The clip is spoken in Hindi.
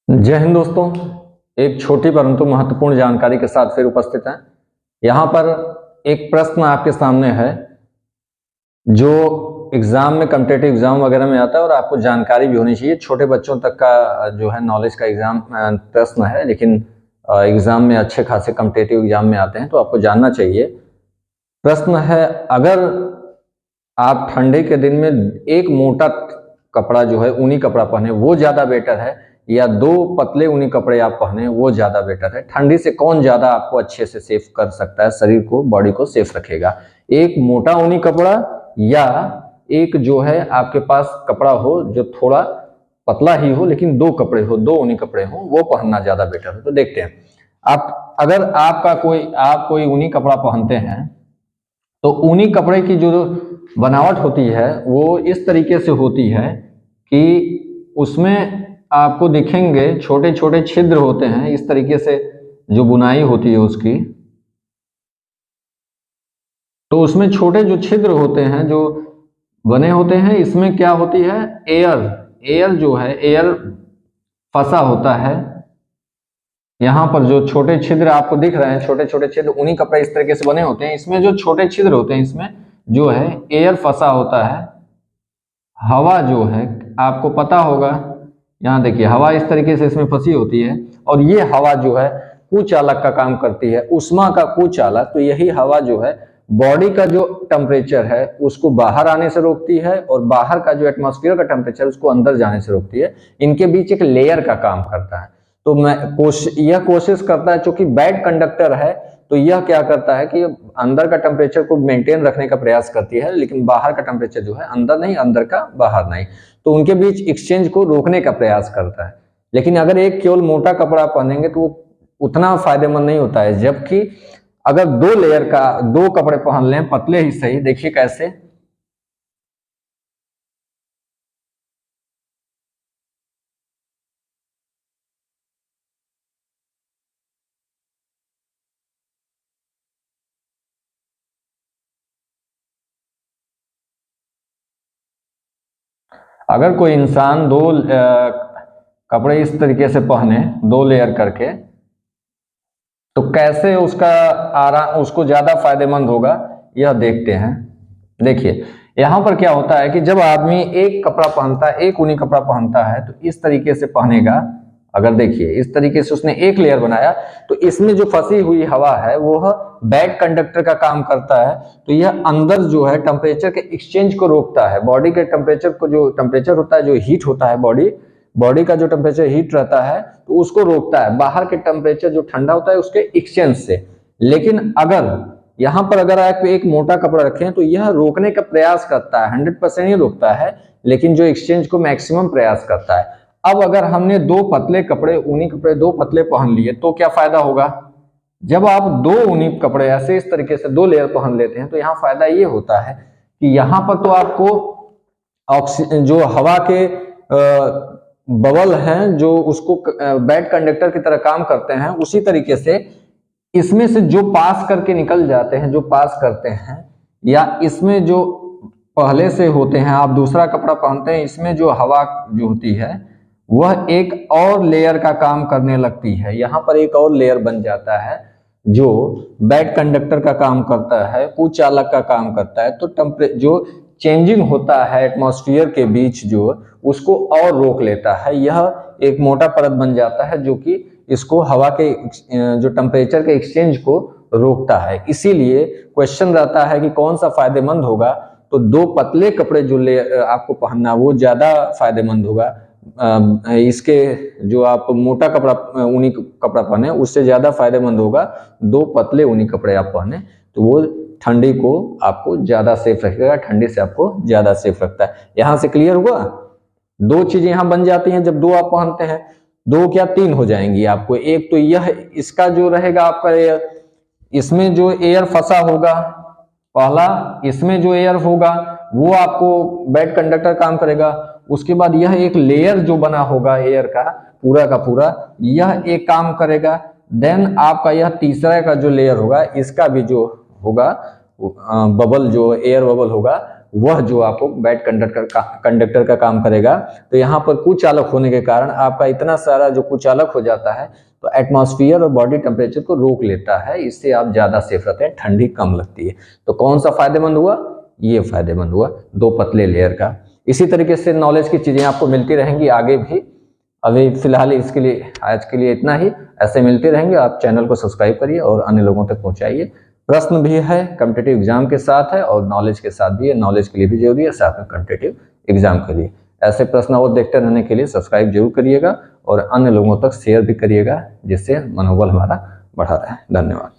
जय हिंद दोस्तों। एक छोटी परंतु महत्वपूर्ण जानकारी के साथ फिर उपस्थित हैं। यहाँ पर एक प्रश्न आपके सामने है जो एग्जाम में, कॉम्पिटिटिव एग्जाम वगैरह में आता है और आपको जानकारी भी होनी चाहिए। छोटे बच्चों तक का जो है नॉलेज का एग्जाम प्रश्न है, लेकिन एग्जाम में अच्छे खासे कॉम्पिटिटिव एग्जाम में आते हैं तो आपको जानना चाहिए। प्रश्न है, अगर आप ठंडे के दिन में एक मोटा कपड़ा जो है ऊनी कपड़ा पहने वो ज्यादा बेटर है या दो पतले ऊनी कपड़े आप पहने वो ज्यादा बेटर है? ठंडी से कौन ज्यादा आपको अच्छे से सेफ कर सकता है, शरीर को, बॉडी को सेफ रखेगा? एक मोटा ऊनी कपड़ा या एक जो है आपके पास कपड़ा हो जो थोड़ा पतला ही हो लेकिन दो कपड़े हो, दो ऊनी कपड़े हो, वो पहनना ज्यादा बेटर है? तो देखते हैं। अगर आप कोई ऊनी कपड़ा पहनते हैं तो ऊनी कपड़े की जो बनावट होती है वो इस तरीके से होती है कि उसमें आपको दिखेंगे छोटे छोटे छिद्र होते हैं, इस तरीके से जो बुनाई होती है उसकी, तो उसमें छोटे जो छिद्र होते हैं जो बने होते हैं, इसमें क्या होती है, एयर जो है, एयर फंसा होता है। यहाँ पर जो छोटे छिद्र आपको दिख रहे हैं, छोटे छोटे छिद्र, ऊनी कपड़े इस तरीके से बने होते हैं, इसमें जो छोटे छिद्र होते हैं इसमें जो है एयर फंसा होता है। हवा जो है आपको पता होगा, यहाँ देखिए हवा इस तरीके से इसमें फंसी होती है और ये हवा जो है कुचालक का काम करती है, उष्मा का कुचालक। तो यही हवा जो है बॉडी का जो टेम्परेचर है उसको बाहर आने से रोकती है और बाहर का जो एटमॉस्फेयर का टेम्परेचर उसको अंदर जाने से रोकती है। इनके बीच एक लेयर का काम करता है। तो यह कोशिश करता है, चूंकि बैड कंडक्टर है तो यह क्या करता है कि अंदर का टेम्परेचर को मेंटेन रखने का प्रयास करती है, लेकिन बाहर का टेम्परेचर जो है अंदर नहीं, अंदर का बाहर नहीं, तो उनके बीच एक्सचेंज को रोकने का प्रयास करता है। लेकिन अगर एक केवल मोटा कपड़ा पहनेंगे तो वो उतना फायदेमंद नहीं होता है, जबकि अगर दो लेयर का दो कपड़े पहन लें, पतले ही सही, देखिए कैसे, अगर कोई इंसान दो कपड़े इस तरीके से पहने, दो लेयर करके, तो कैसे उसका आराम, उसको ज्यादा फायदेमंद होगा, यह देखते हैं। देखिए यहां पर क्या होता है कि जब आदमी एक कपड़ा पहनता है, एक ऊनी कपड़ा पहनता है, तो इस तरीके से पहनेगा। अगर देखिए इस तरीके से उसने एक लेयर बनाया तो इसमें जो फंसी हुई हवा है वो बैड कंडक्टर का काम करता है। तो यह अंदर जो है टेम्परेचर के एक्सचेंज को रोकता है। बॉडी के टेम्परेचर को, जो टेम्परेचर होता है, जो हीट होता है, बॉडी का जो टेम्परेचर हीट रहता है तो उसको रोकता है बाहर के टेम्परेचर जो ठंडा होता है उसके एक्सचेंज से। लेकिन अगर यहां पर अगर आप एक मोटा कपड़ा रखें तो यह रोकने का प्रयास करता है, 100% ही रोकता है, लेकिन जो एक्सचेंज को मैक्सिमम प्रयास करता है। अब अगर हमने दो पतले कपड़े, ऊनी कपड़े दो पतले पहन लिए तो क्या फायदा होगा? जब आप दो ऊनी कपड़े ऐसे इस तरीके से दो लेयर पहन लेते हैं तो यहाँ फायदा ये होता है कि यहाँ पर तो आपको ऑक्सीजन, जो हवा के बबल हैं जो उसको बैड कंडक्टर की तरह काम करते हैं, उसी तरीके से इसमें से जो पास करके निकल जाते हैं, जो पास करते हैं, या इसमें जो पहले से होते हैं, आप दूसरा कपड़ा पहनते हैं, इसमें जो हवा जो होती है वह एक और लेयर का काम करने लगती है। यहाँ पर एक और लेयर बन जाता है जो बैड कंडक्टर का काम करता है, कुचालक का काम करता है। तो जो चेंजिंग होता है एटमॉस्फेयर के बीच जो, उसको और रोक लेता है। यह एक मोटा परत बन जाता है जो कि इसको हवा के जो टेम्परेचर के एक्सचेंज को रोकता है। इसीलिए क्वेश्चन रहता है कि कौन सा फायदेमंद होगा, तो दो पतले कपड़े जो आपको पहनना वो ज्यादा फायदेमंद होगा। इसके जो आप मोटा कपड़ा, ऊनी कपड़ा पहने उससे ज्यादा फायदेमंद होगा दो पतले ऊनी कपड़े आप पहने, तो वो ठंडी को आपको ज्यादा सेफ रखेगा, ठंडी से आपको ज्यादा सेफ रखता है। यहां से क्लियर हुआ? दो चीजें यहां बन जाती हैं जब दो आप पहनते हैं, दो क्या तीन हो जाएंगी आपको। एक तो यह, इसका जो रहेगा आपका एयर, इसमें जो एयर फंसा होगा, पहला इसमें जो एयर होगा वो आपको बैड कंडक्टर काम करेगा। उसके बाद यह एक लेयर जो बना होगा एयर का पूरा, यह एक काम करेगा। देन आपका यह तीसरा का जो लेयर होगा, इसका भी जो होगा बबल, जो एयर बबल होगा, वह जो आपको बैड कंडक्टर का काम करेगा। तो यहाँ पर कुचालक होने के कारण आपका इतना सारा जो कुचालक हो जाता है तो एटमॉस्फेयर और बॉडी टेम्परेचर को रोक लेता है, इससे आप ज्यादा सेफ रहते हैं, ठंडी कम लगती है। तो कौन सा फायदेमंद हुआ? ये फायदेमंद हुआ 2 पतले लेयर का। इसी तरीके से नॉलेज की चीजें आपको मिलती रहेंगी आगे भी। अभी फिलहाल इसके लिए आज के लिए इतना ही, ऐसे मिलते रहेंगे। आप चैनल को सब्सक्राइब करिए और अन्य लोगों तक पहुंचाइए। प्रश्न भी है, कॉम्पिटिटिव एग्जाम के साथ है और नॉलेज के साथ भी है, नॉलेज के लिए भी जरूरी है, साथ में कॉम्पिटिटिव एग्जाम के लिए। ऐसे प्रश्न और देखते रहने के लिए सब्सक्राइब जरूर करिएगा और अन्य लोगों तक शेयर भी करिएगा, जिससे मनोबल हमारा बढ़ा रहे। धन्यवाद।